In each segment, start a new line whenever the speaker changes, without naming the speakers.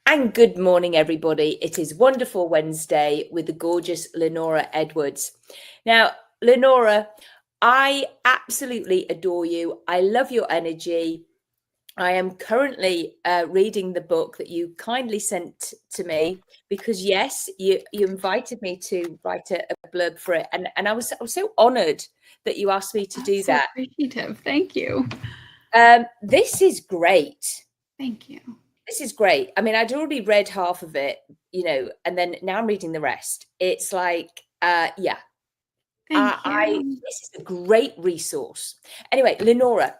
And good morning, everybody. It is Wonderful Wednesday with the gorgeous Lenora Edwards. Now, Lenora, I absolutely adore you. I love your energy. I am currently reading the book that you kindly sent to me because, yes, you invited me to write a blurb for it. And I was so honored that you asked me to do that.
Appreciative. Thank you.
This is great.
Thank you.
This is great. I mean, I'd already read half of it, and then now I'm reading the rest. It's like, yeah.
Thank you.
This is a great resource. Anyway, Lenora,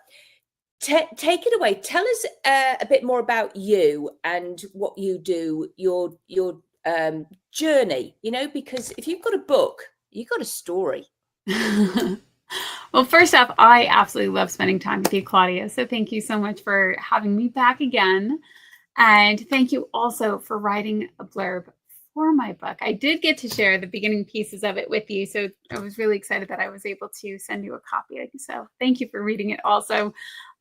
take it away. Tell us a bit more about you and what you do, your journey, because if you've got a book, you've got a story.
Well, first off, I absolutely love spending time with you, Claudia. So thank you so much for having me back again. And thank you also for writing a blurb for my book. I did get to share the beginning pieces of it with you. So I was really excited that I was able to send you a copy. So thank you for reading it also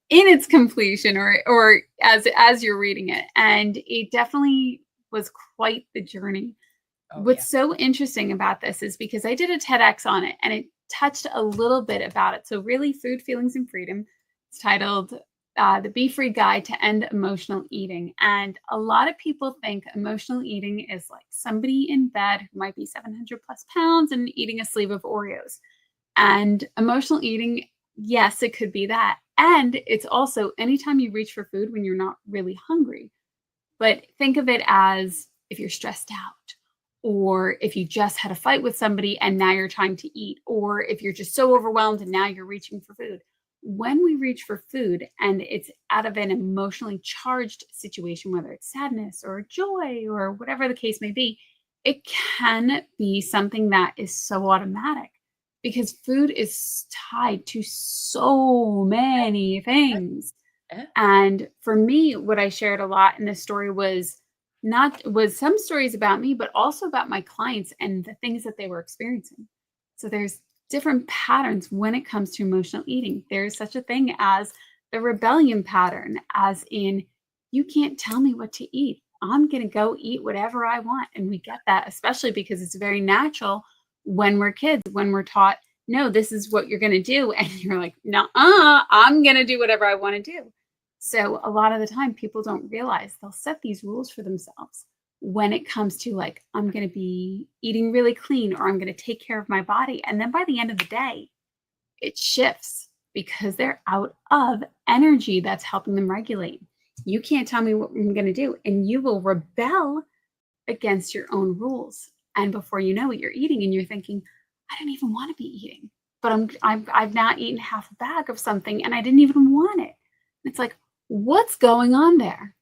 in its completion or as you're reading it. And it definitely was quite the journey. What's so interesting about this is because I did a TEDx on it and it touched a little bit about it. So really, Food, Feelings, and Freedom. It's titled The BEFREE Guide to End Emotional Eating. And a lot of people think emotional eating is like somebody in bed who might be 700 plus pounds and eating a sleeve of Oreos. And emotional eating, yes, it could be that. And it's also anytime you reach for food when you're not really hungry. But think of it as if you're stressed out, or if you just had a fight with somebody and now you're trying to eat, or if you're just so overwhelmed and now you're reaching for food. When we reach for food and it's out of an emotionally charged situation, whether it's sadness or joy or whatever the case may be, it can be something that is so automatic because food is tied to so many things. And for me, what I shared a lot in this story was some stories about me, but also about my clients and the things that they were experiencing. So there's different patterns when it comes to emotional eating. There's such a thing as the rebellion pattern, as in, you can't tell me what to eat. I'm going to go eat whatever I want. And we get that, especially because it's very natural when we're kids, when we're taught, no, this is what you're going to do. And you're like, no, I'm going to do whatever I want to do. So a lot of the time people don't realize they'll set these rules for themselves when it comes to like, I'm going to be eating really clean or I'm going to take care of my body. And then by the end of the day, it shifts because they're out of energy that's helping them regulate. You can't tell me what I'm going to do, and you will rebel against your own rules. And before you know it, you're eating and you're thinking, I don't even want to be eating, but I've now eaten half a bag of something and I didn't even want it. It's like, what's going on there?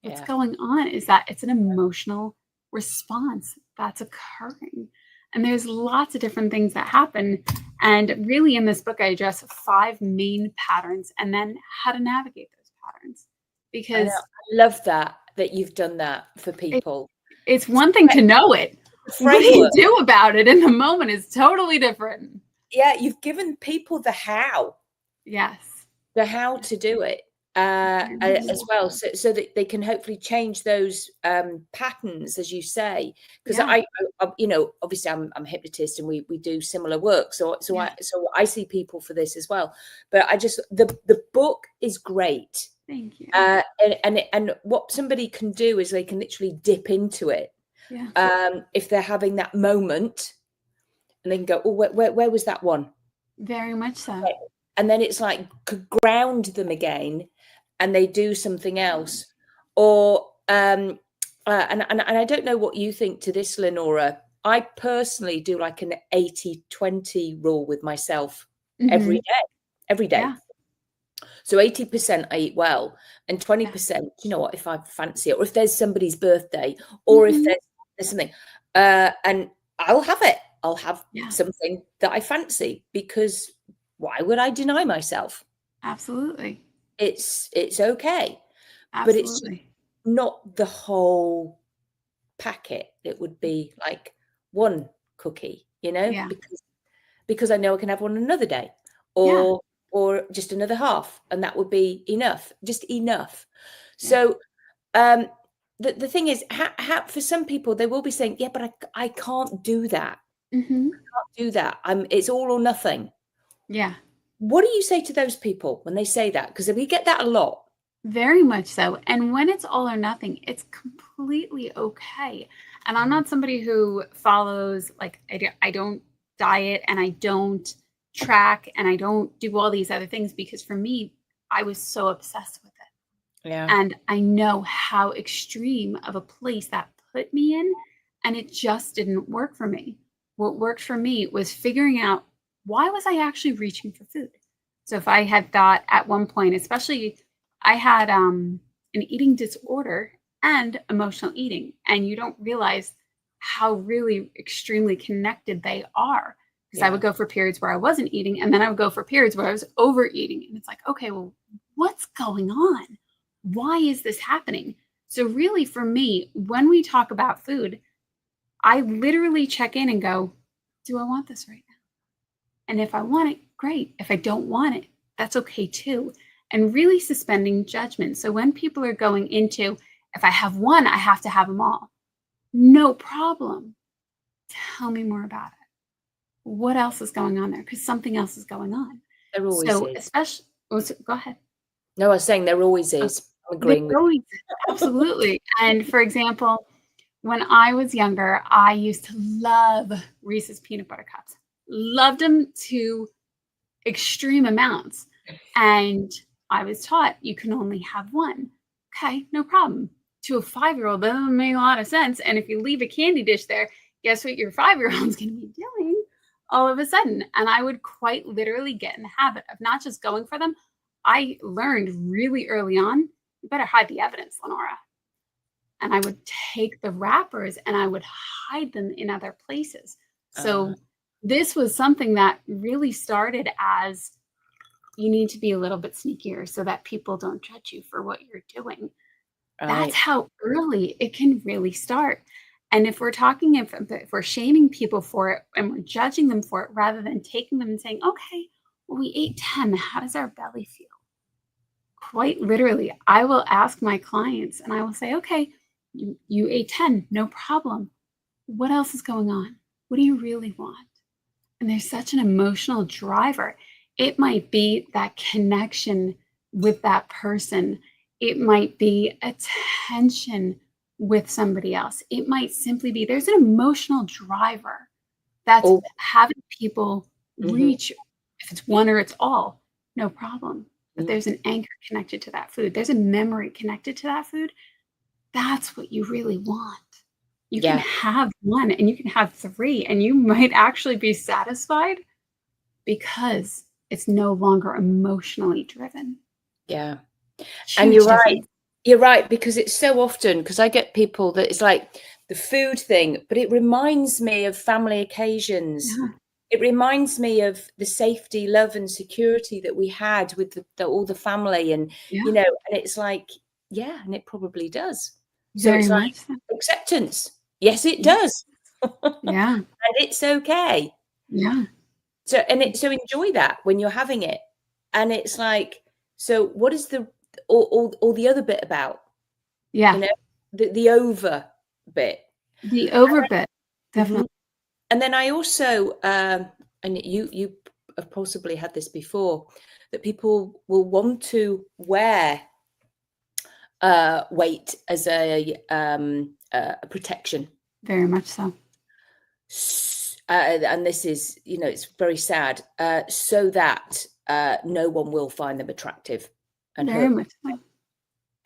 What's going on is that it's an emotional response that's occurring. And there's lots of different things that happen. And really in this book, I address 5 main patterns and then how to navigate those patterns. Because
I love that you've done that for people.
It's one thing to know it. What you do about it in the moment is totally different.
Yeah, you've given people the how.
Yes.
The how to do it. As well, so that they can hopefully change those patterns, as you say, because I obviously I'm a hypnotist and we do similar work, so I see people for this as well. But I just the book is great.
Thank you.
And what somebody can do is they can literally dip into it. If they're having that moment, and they can go, oh, where was that one?
Very much so.
And then it's like ground them again, and they do something else. Or and I don't know what you think to this, Lenora. I personally do like an 80-20 rule with myself every day. Yeah. So 80% I eat well, and 20%, you know what, if I fancy it, or if there's somebody's birthday, or if there's something, and I'll have it. I'll have something that I fancy, because why would I deny myself?
Absolutely.
It's okay.
Absolutely.
But it's not the whole packet. It would be like one cookie, because I know I can have one another day, or just another half, and that would be enough, just enough. So the thing is, for some people, they will be saying, yeah, but I can't do that.
Mm-hmm.
Can't do that. It's all or nothing.
Yeah.
What do you say to those people when they say that? Because we get that a lot.
Very much so. And when it's all or nothing, it's completely okay. And I'm not somebody who follows, like, I don't diet and I don't track and I don't do all these other things, because for me, I was so obsessed with it.
Yeah.
And I know how extreme of a place that put me in, and it just didn't work for me. What worked for me was figuring out, why was I actually reaching for food? So if I had thought at one point, especially, I had an eating disorder and emotional eating, and you don't realize how really extremely connected they are. Because I would go for periods where I wasn't eating, and then I would go for periods where I was overeating. And it's like, okay, well, what's going on? Why is this happening? So really, for me, when we talk about food, I literally check in and go, do I want this right now? And if I want it, great. If I don't want it, that's okay too. And really suspending judgment. So when people are going into, if I have one, I have to have them all. No problem. Tell me more about it. What else is going on there? Because something else is going on.
There always
so
is.
Especially, go ahead.
No, I was saying there always is. I'm agreeing with you.
Absolutely. And for example, when I was younger, I used to love Reese's peanut butter cups. Loved them to extreme amounts. And I was taught you can only have one. Okay, no problem. To a 5-year-old, that doesn't make a lot of sense. And if you leave a candy dish there, guess what your 5-year-old's going to be doing all of a sudden? And I would quite literally get in the habit of not just going for them. I learned really early on, you better hide the evidence, Lenora. And I would take the wrappers and I would hide them in other places. So this was something that really started as, you need to be a little bit sneakier so that people don't judge you for what you're doing. Right. That's how early it can really start. And if we're talking, if we're shaming people for it and we're judging them for it, rather than taking them and saying, okay, well, we ate 10, how does our belly feel? Quite literally, I will ask my clients and I will say, okay, you ate 10, no problem. What else is going on? What do you really want? And there's such an emotional driver. It might be that connection with that person. It might be attention with somebody else. It might simply be, there's an emotional driver that's having people reach, if it's one or it's all, no problem. But there's an anchor connected to that food. There's a memory connected to that food. That's what you really want. You can have one and you can have 3 and you might actually be satisfied because it's no longer emotionally driven. Yeah. And you're right.
You're right, because it's so often, because I get people that it's like the food thing, but it reminds me of family occasions. Yeah. It reminds me of the safety, love and security that we had with all the family. And, you know, and it's like, yeah, and it probably does. So
Very
it's like acceptance. Yes, it does.
Yeah.
And it's okay.
Yeah.
So, so enjoy that when you're having it. And it's like, so what is the, all the other bit about?
Yeah.
You know, the over bit.
The over bit. Definitely.
And then I also, and you have possibly had this before, that people will want to wear weight as a protection.
Very much so.
And this is, you know, it's very sad, so that no one will find them attractive. And
very much so.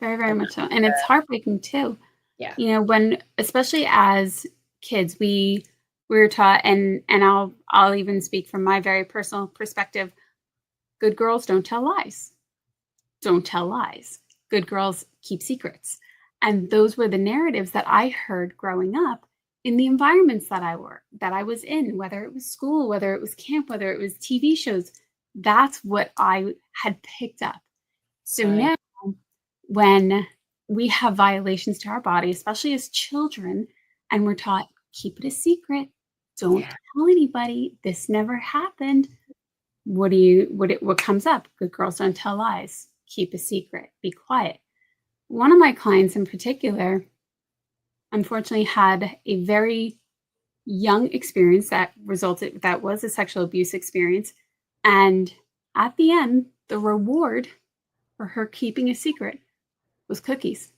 Very, very much so. And it's heartbreaking too. Yeah. You know, when, especially as kids, we were taught, and I'll even speak from my very personal perspective, good girls don't tell lies. Don't tell lies. Good girls keep secrets. And those were the narratives that I heard growing up in the environments that I was in, whether it was school, whether it was camp, whether it was TV shows. That's what I had picked up. So now when we have violations to our body, especially as children, and we're taught, keep it a secret, don't tell anybody, this never happened. What comes up? Good girls don't tell lies. Keep a secret. Be quiet. One of my clients in particular, unfortunately had a very young experience that was a sexual abuse experience. And at the end, the reward for her keeping a secret was cookies.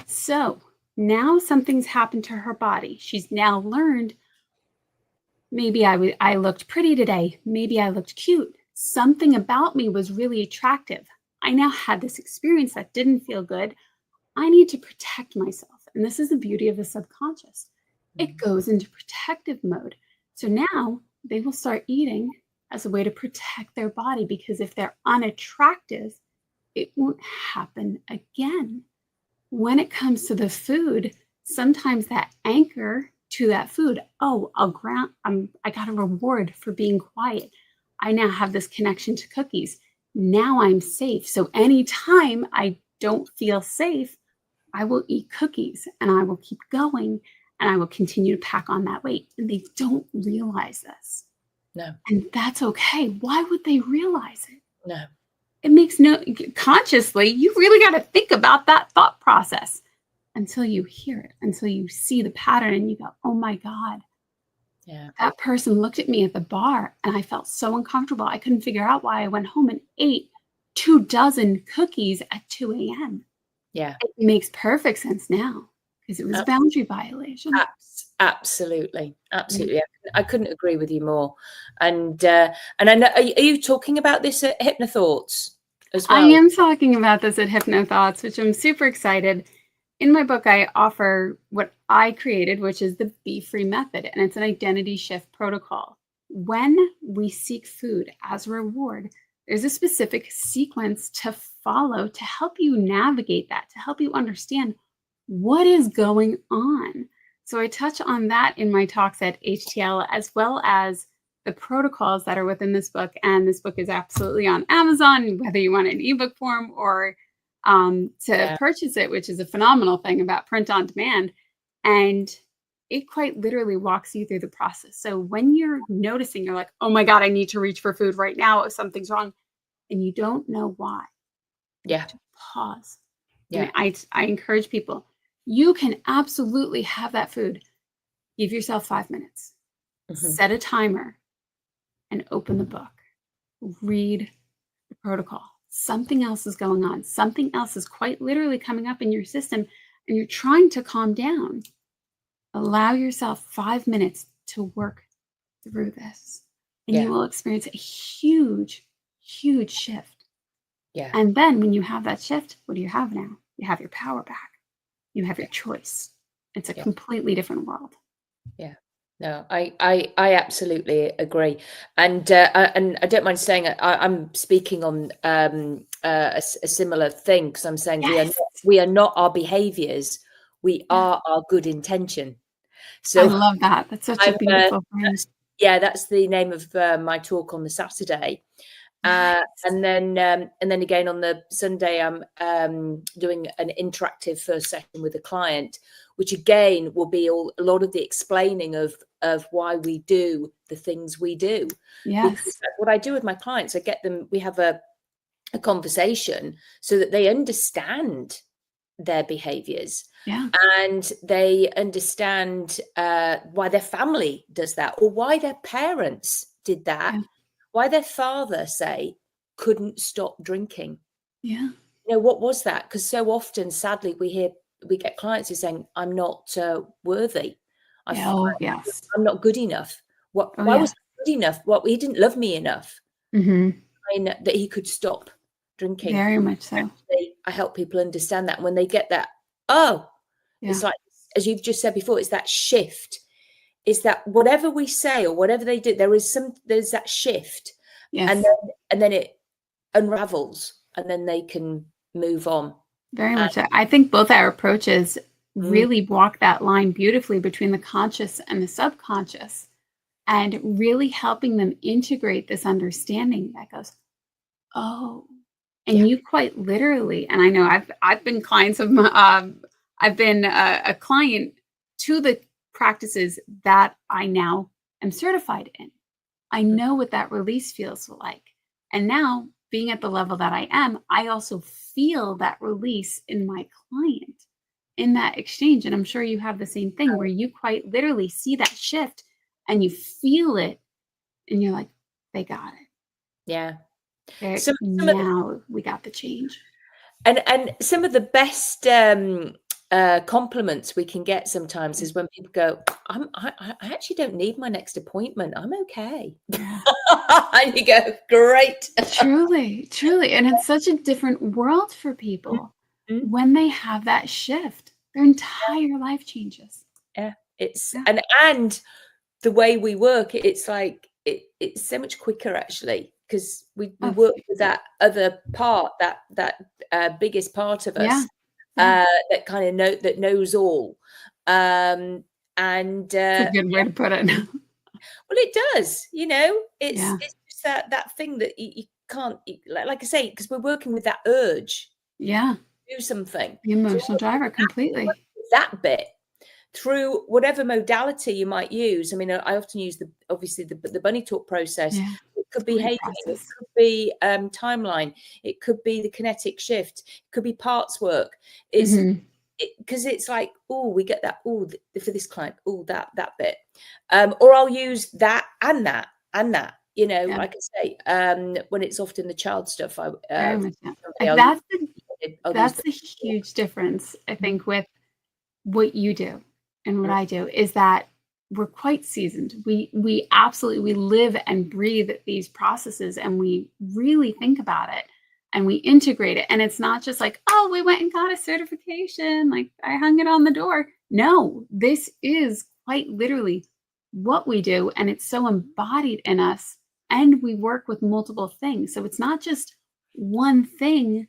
So now something's happened to her body. She's now learned, maybe I looked pretty today. Maybe I looked cute. Something about me was really attractive. I now had this experience that didn't feel good. I need to protect myself. And this is the beauty of the subconscious. It goes into protective mode. So now they will start eating as a way to protect their body, because if they're unattractive, it won't happen again. When it comes to the food, sometimes that anchor to that food, oh, I got a reward for being quiet. I now have this connection to cookies. Now I'm safe. So anytime I don't feel safe, I will eat cookies and I will keep going and I will continue to pack on that weight. And they don't realize this.
No.
And that's okay. Why would they realize it?
No.
It makes consciously, you really got to think about that thought process until you hear it, until you see the pattern and you go, oh my God.
Yeah.
That person looked at me at the bar and I felt so uncomfortable. I couldn't figure out why I went home and ate 24 cookies at 2 a.m.
Yeah.
It makes perfect sense now because it was a boundary violation.
Absolutely. Absolutely. I couldn't agree with you more. And I know, are you talking about this at HypnoThoughts as well?
I am talking about this at HypnoThoughts, which I'm super excited. In my book, I offer what I created, which is the BEFREE Method, and it's an identity shift protocol. When we seek food as a reward, there's a specific sequence to follow to help you navigate that, to help you understand what is going on. So I touch on that in my talks at HTL, as well as the protocols that are within this book. And this book is absolutely on Amazon, whether you want it in ebook form or to purchase it, which is a phenomenal thing about print on demand. And it quite literally walks you through the process. So when you're noticing, you're like, oh my God, I need to reach for food right now if something's wrong, and you don't know why.
Yeah.
Pause.
Yeah.
And I encourage people, you can absolutely have that food. Give yourself 5 minutes. Set a timer and open the book. Read the protocol. Something else is going on. Something else is quite literally coming up in your system and you're trying to calm down. Allow yourself 5 minutes to work through this. And you will experience a huge, huge shift.
Yeah.
And then when you have that shift, what do you have now? You have your power back. You have your choice. It's a completely different world.
Yeah. No, I absolutely agree, and I don't mind saying I'm speaking on a similar thing, because I'm saying we are not our behaviors, we are our good intention. So
I love that. That's such a beautiful phrase.
That's the name of my talk on the Saturday. And then again on the Sunday, I'm doing an interactive first session with a client, which again will be a lot of the explaining of why we do the things we do.
Yes.
Because what I do with my clients, I get them, we have a conversation so that they understand their behaviors.
Yeah.
And they understand why their family does that, or why their parents did that. Yeah. Why their father, say, couldn't stop drinking.
Yeah.
You know, what was that? Because so often, sadly, we get clients who are saying, I'm not worthy.
Yes.
I'm not good enough. Why was I good enough? He didn't love me enough. That he could stop drinking.
Very much so.
Actually, I help people understand that. When they get that, it's like, as you've just said before, it's that shift. Is that whatever we say or whatever they do, there's that shift, and then it unravels, and then they can move on.
Very much so. I think both our approaches really walk that line beautifully between the conscious and the subconscious, and really helping them integrate this understanding that goes, and you quite literally, and I know I've been clients of I've been a client to the practices that I now am certified in. I know what that release feels like. And now, being at the level that I am, I also feel that release in my client. in that exchange. And I'm sure you have the same thing where you quite literally see that shift and you feel it and you're like, they got it.
Yeah.
So now we got the change.
And some of the best compliments we can get sometimes is when people go, I actually don't need my next appointment. I'm okay.
Yeah.
And you go, great.
Truly. And it's such a different world for people when they have that shift. Their entire life changes.
Yeah. And the way we work, it's like it's so much quicker actually, because we work with that other part, that biggest part of us, that kind of that knows all. And
that's a good way to put it.
Well, it does, it's just that thing that you can't, like I say, because we're working with that urge to do something,
the emotional driver completely,
that bit through whatever modality you might use. I mean, I often use the bunny talk process. It could be Hagen, it could be timeline, it could be the kinetic shift, it could be parts work. It's because it's like, oh, we get that, oh, for this client, oh, that bit, or I'll use that and that and that, like I say, when it's often the child stuff.
That's the huge difference, I think, with what you do and what I do, is that we're quite seasoned. We absolutely live and breathe these processes, and we really think about it and we integrate it. And it's not just like, oh, we went and got a certification, like I hung it on the door. No, this is quite literally what we do, and it's so embodied in us, and we work with multiple things. So it's not just one thing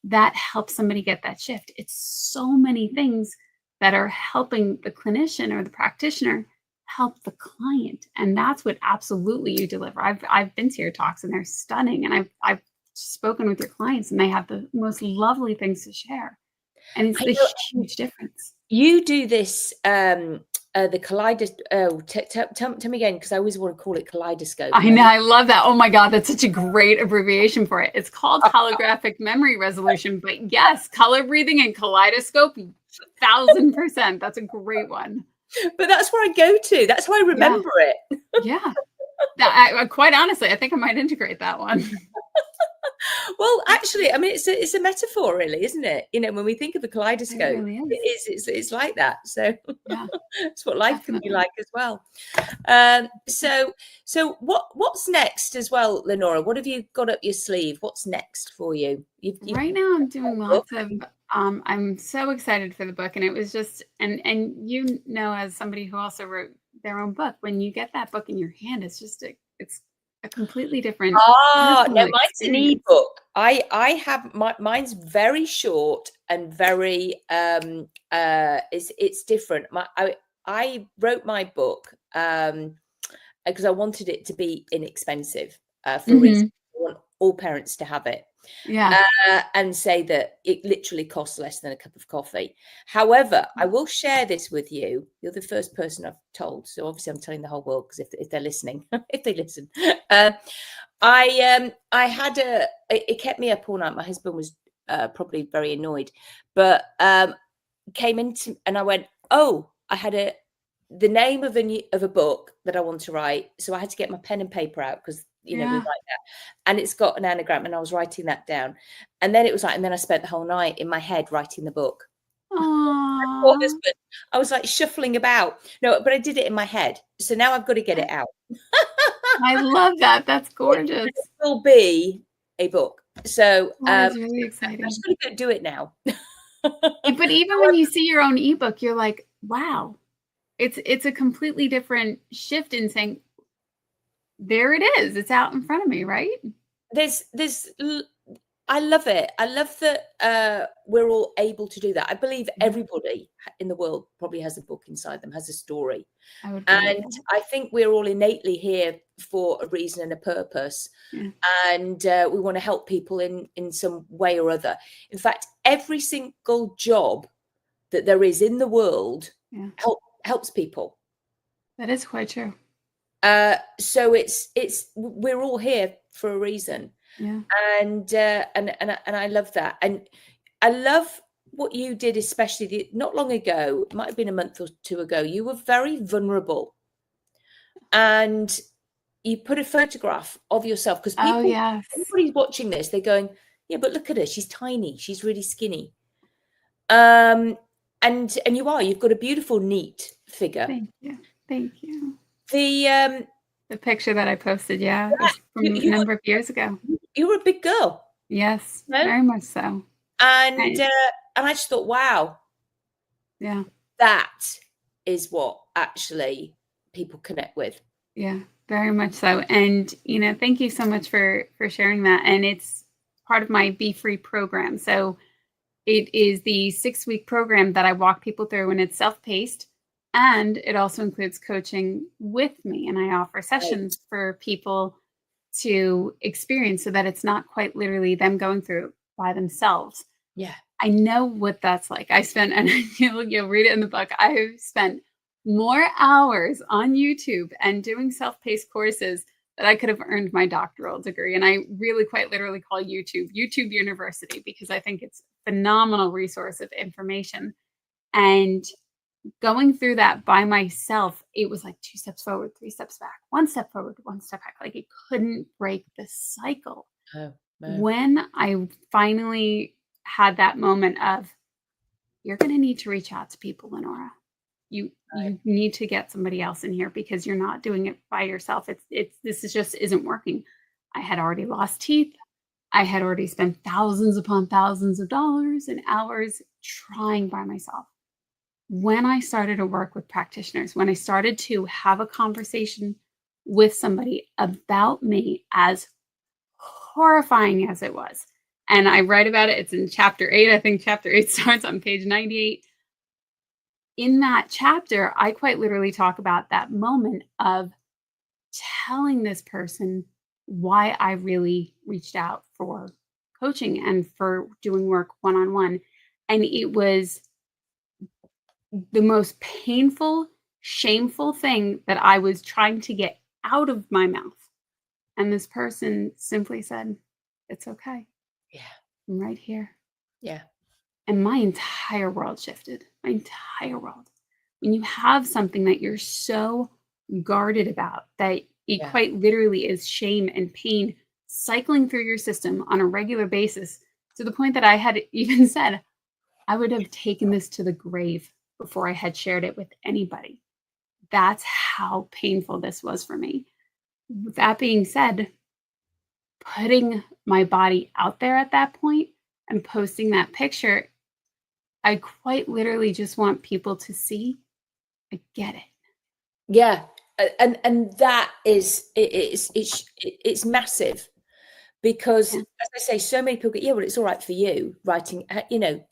that helps somebody get that shift. It's so many things that are helping the clinician or the practitioner help the client. And that's what absolutely you deliver. I've been to your talks and they're stunning. And I've spoken with your clients and they have the most lovely things to share. And it's the huge difference.
You do this, the kaleidoscope. Tell me again, because I always want to call it kaleidoscope.
I know, I love that. Oh my God, that's such a great abbreviation for it. It's called holographic memory resolution. But yes, color breathing and kaleidoscope, 1000%. That's a great one.
But that's where I go to. That's how I remember it.
Yeah. Quite honestly, I think I might integrate that one.
Well, actually, I mean, it's a metaphor, really, isn't it? When we think of a kaleidoscope, it's like that. So it's what life can be like as well. So what's next as well, Lenora? What have you got up your sleeve? What's next for you?
Right now, I'm doing lots of. I'm so excited for the book, and it was just and as somebody who also wrote their own book, when you get that book in your hand, it's just it's a completely different.
No, mine's an ebook. I have mine's very short and very it's different. I wrote my book because I wanted it to be inexpensive for a reason. I want all parents to have it. And say that it literally costs less than a cup of coffee. However, I will share this with you. You're the first person I've told, so obviously I'm telling the whole world, because if they're listening, if they listen, I had it kept me up all night. My husband was probably very annoyed, but came into and I went, oh, I had the name of a book that I want to write, so I had to get my pen and paper out, because we like that, and it's got an anagram, and I was writing that down, and then I spent the whole night in my head writing the book. I was like shuffling about, but I did it in my head, so now I've got to get it out.
I love that. That's gorgeous.
It will be a book, so
that's really exciting.
I'm just going to go do it now.
But even when you see your own ebook, you're like, wow, it's a completely different shift in saying, there it is. It's out in front of me, right?
I love it. I love that we're all able to do that. I believe everybody in the world probably has a book inside them, has a story. And I think we're all innately here for a reason and a purpose. And we want to help people in some way or other. In fact, every single job that there is in the world helps people.
That is quite true.
So we're all here for a reason. And I love that. And I love what you did, especially not long ago, it might have been a month or two ago, you were very vulnerable. And you put a photograph of yourself, because
Oh,
people,
yes.
everybody's watching this, they're going, yeah, but look at her, she's tiny, she's really skinny. And you've got a beautiful, neat figure.
Thank you. Thank you.
The
picture that I posted, it was from a number of years ago.
You were a big girl.
Yes, very much so.
And I just thought, wow.
Yeah.
That is what actually people connect with.
Yeah, very much so. And, thank you so much for sharing that. And it's part of my BEFREE program. So it is the 6-week program that I walk people through, and it's self-paced. And it also includes coaching with me. And I offer sessions for people to experience, so that it's not quite literally them going through it by themselves.
Yeah.
I know what that's like. I spent, and you'll read it in the book, I've spent more hours on YouTube and doing self-paced courses that I could have earned my doctoral degree. And I really quite literally call YouTube University, because I think it's a phenomenal resource of information. And going through that by myself, it was like 2 steps forward, 3 steps back, 1 step forward, 1 step back. Like, it couldn't break the cycle.
Oh,
when I finally had that moment of, you're going to need to reach out to people, Lenora. You need to get somebody else in here, because you're not doing it by yourself. This just isn't working. I had already lost teeth. I had already spent thousands upon thousands of dollars and hours trying by myself. When I started to work with practitioners, when I started to have a conversation with somebody about me, as horrifying as it was, and I write about it, it's in chapter 8. I think chapter 8 starts on page 98. In that chapter, I quite literally talk about that moment of telling this person why I really reached out for coaching and for doing work one-on-one. And it was the most painful, shameful thing that I was trying to get out of my mouth. And this person simply said, "It's okay.
Yeah.
I'm right here."
Yeah.
And my entire world shifted. My entire world. When you have something that you're so guarded about, that it quite literally is shame and pain cycling through your system on a regular basis, to the point that I had even said, I would have taken this to the grave before I had shared it with anybody. That's how painful this was for me. With that being said, putting my body out there at that point and posting that picture, I quite literally just want people to see, I get it.
Yeah. And that is, it's massive, because as I say, so many people go, yeah, well, it's all right for you writing,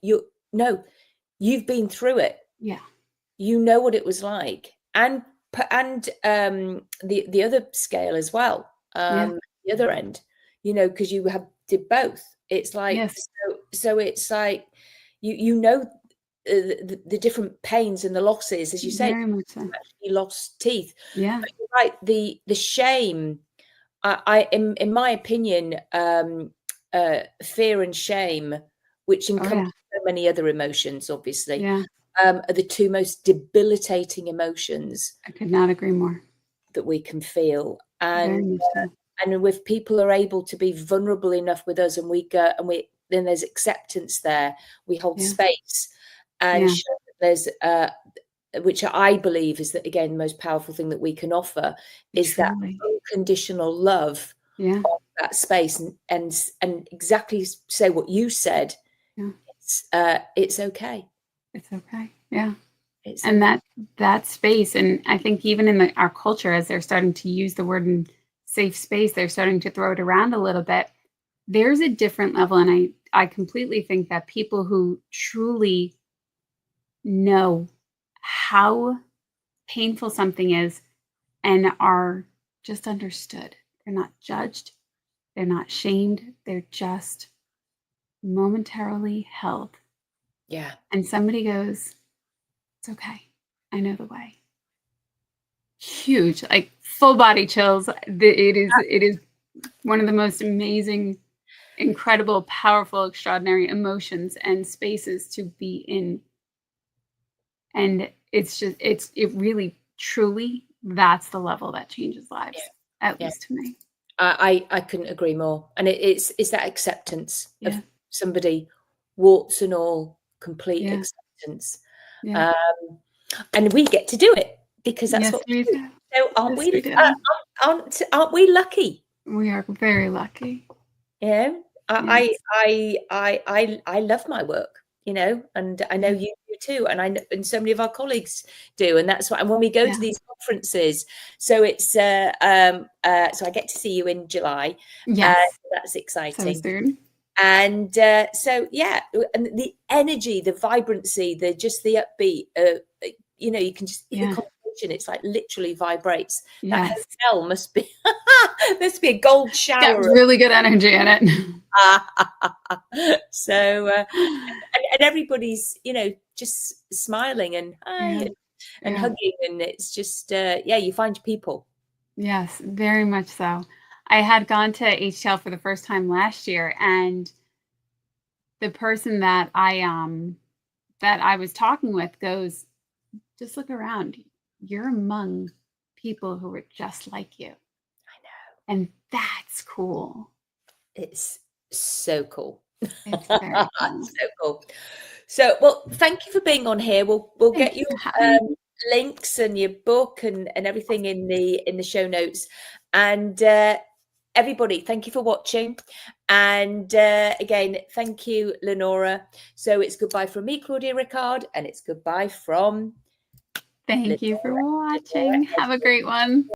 you've been through it.
Yeah.
You know what it was like. And the other scale as well, the other end, because you did both. It's like, so it's like, the different pains and the losses, as you say.
Very much so.
You lost teeth.
Yeah.
But you're right. The shame, in my opinion, fear and shame, which encompass so many other emotions, obviously, are the 2 most debilitating emotions.
I could not agree more.
That we can feel. And if people are able to be vulnerable enough with us, and then there's acceptance there, we hold space, and show that there's which I believe is that, again, the most powerful thing that we can offer is that unconditional love of that space, and exactly say what you said. It's okay.
It's okay. Yeah. And that space, and I think even in our culture, as they're starting to use the word in safe space, they're starting to throw it around a little bit. There's a different level, and I completely think that people who truly know how painful something is and are just understood, they're not judged, they're not shamed, they're just momentarily held.
Yeah.
And somebody goes, "It's okay. I know the way." Huge, like full body chills. It is one of the most amazing incredible, powerful, extraordinary emotions and spaces to be in. And it's just, it really, truly, that's the level that changes lives, at least to me.
I couldn't agree more. And it's that acceptance of somebody, warts and all, complete acceptance. And we get to do it because that's what we do. So aren't we lucky?
We are very lucky.
You know, I love my work, you know, and I know you do too, and so many of our colleagues do, and that's why. And when we go to these conferences, so it's so I get to see you in July. That's exciting.
So soon.
And so and the energy, the vibrancy, the upbeat, you know, you can just the conversation, it's like literally vibrates. That hotel must be a gold shower.
Got really good energy in it.
So and everybody's, you know, just smiling and and hugging, and it's just you find your people.
Yes, very much so. I had gone to HTL for the first time last year, and the person that I was talking with goes, just look around. You're among people who are just like you.
I know.
And that's cool.
It's so cool.
It's very cool.
So cool. So, well, thank you for being on here. We'll get your links and your book and everything in the show notes. And everybody, thank you for watching. And again, thank you, Lenora. So it's goodbye from me, Claudia Ricard, and it's goodbye from...
Thank you for watching. Have a great one.